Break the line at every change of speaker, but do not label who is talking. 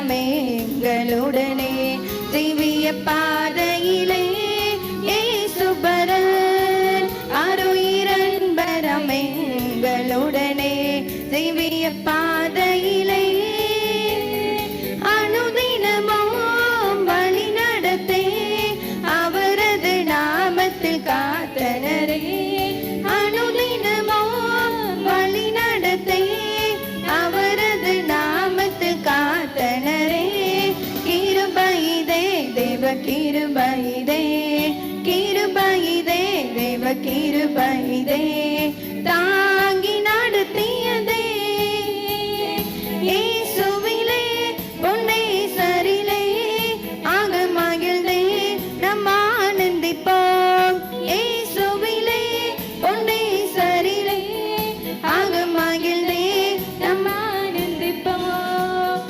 எங்களுடனே திவ்ய பாதையிலே இயேசுபரன் அருயிரன்பரம் எங்களுடனே திவ்ய பாதையிலே அனுதினமும் வழி நடத்தே அவரது நாமத்தில் காத்தனரே அனுதினமும் வழி நடத்தே அவரது நாமத்தில் காத்தனரே கிருபையிதே தேவ கிருபையிதே கிருபையிதே தேவ கிருபையிதே